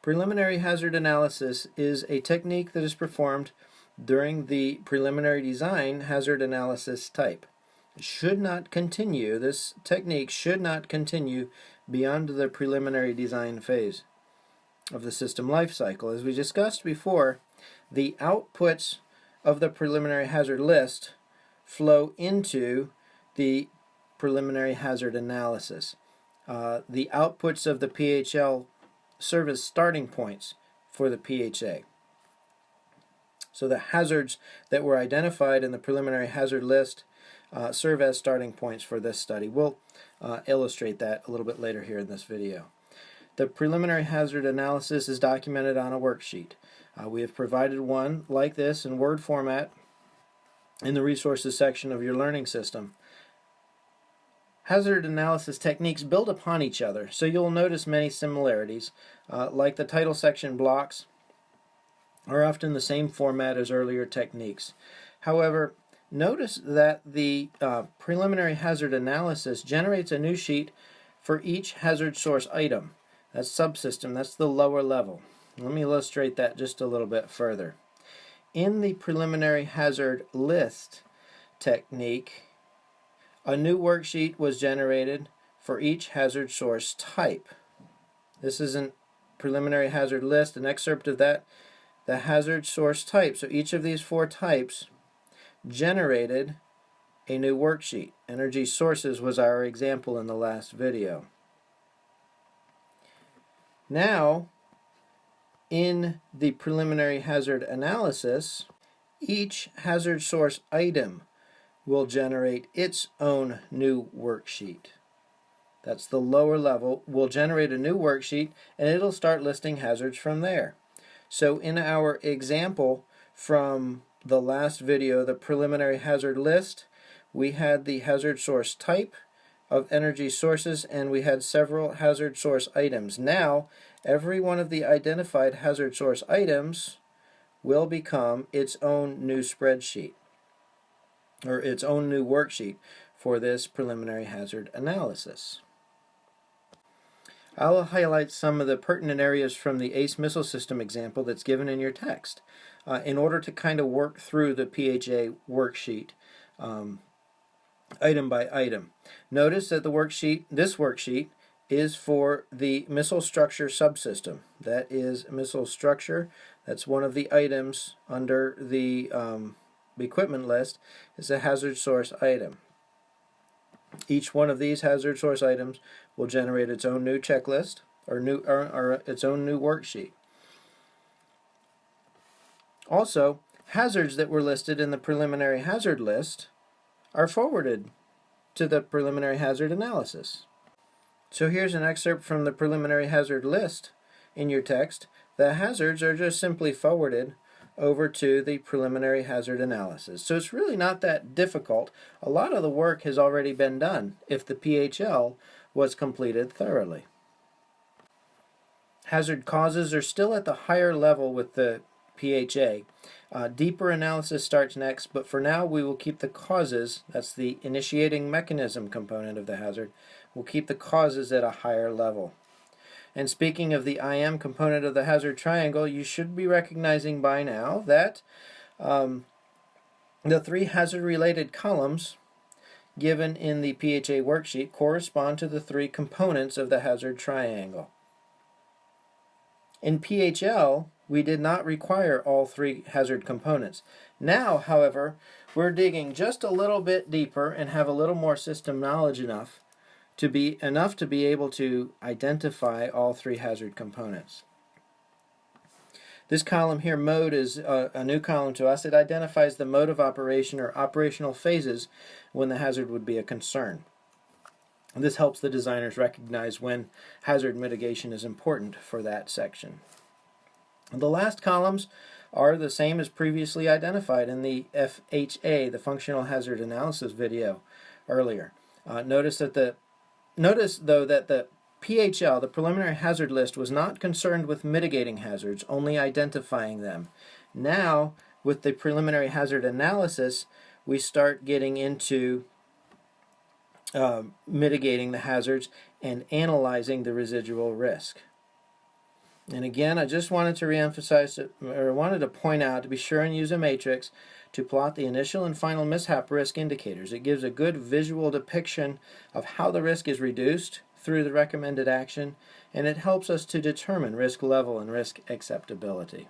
Preliminary hazard analysis is a technique that is performed during the preliminary design hazard analysis type. It should not continue, this technique should not continue beyond the preliminary design phase of the system life cycle. As we discussed before, the outputs of the preliminary hazard list flow into the preliminary hazard analysis. The outputs of the PHL serve as starting points for the PHA. So the hazards that were identified in the preliminary hazard list serve as starting points for this study. We'll illustrate that a little bit later here in this video. The preliminary hazard analysis is documented on a worksheet. We have provided one like this in Word format in the resources section of your learning system. Hazard analysis techniques build upon each other, so you'll notice many similarities, like the title section blocks are often the same format as earlier techniques. However, notice that the preliminary hazard analysis generates a new sheet for each hazard source item. That's subsystem, that's the lower level. Let me illustrate that just a little bit further. In the preliminary hazard list technique, a new worksheet was generated for each hazard source type. This is a preliminary hazard list, an excerpt of that, the hazard source type. So each of these four types generated a new worksheet. Energy sources was our example in the last video. Now, in the preliminary hazard analysis, each hazard source item will generate its own new worksheet. That's the lower level. We'll generate a new worksheet and it'll start listing hazards from there. So in our example from the last video, the preliminary hazard list, we had the hazard source type of energy sources and we had several hazard source items. Now every one of the identified hazard source items will become its own new spreadsheet, or its own new worksheet for this preliminary hazard analysis. I'll highlight some of the pertinent areas from the ACE missile system example that's given in your text in order to kind of work through the PHA worksheet item by item. Notice that this worksheet is for the missile structure subsystem. That is missile structure. That's one of the items under the equipment list is a hazard source item. Each one of these hazard source items will generate its own new checklist or its own new worksheet. Also, hazards that were listed in the preliminary hazard list are forwarded to the preliminary hazard analysis. So here's an excerpt from the preliminary hazard list in your text. The hazards are just simply forwarded over to the preliminary hazard analysis. So it's really not that difficult. A lot of the work has already been done if the PHL was completed thoroughly. Hazard causes are still at the higher level with the PHA. Deeper analysis starts next, but for now we will keep the causes, that's the initiating mechanism component of the hazard, we'll keep the causes at a higher level. And speaking of the IM component of the hazard triangle, you should be recognizing by now that the three hazard-related columns given in the PHA worksheet correspond to the three components of the hazard triangle. In PHL, we did not require all three hazard components. Now, however, we're digging just a little bit deeper and have a little more system knowledge enough to be able to identify all three hazard components. This column here, mode, is a new column to us. It identifies the mode of operation or operational phases when the hazard would be a concern. And this helps the designers recognize when hazard mitigation is important for that section. And the last columns are the same as previously identified in the PHA, the functional hazard analysis video earlier. Notice though that the PHL, the preliminary hazard list, was not concerned with mitigating hazards, only identifying them. Now, with the preliminary hazard analysis, we start getting into mitigating the hazards and analyzing the residual risk. And again, I just wanted to reemphasize, or wanted to point out, to be sure and use a matrix to plot the initial and final mishap risk indicators. It gives a good visual depiction of how the risk is reduced through the recommended action, and it helps us to determine risk level and risk acceptability.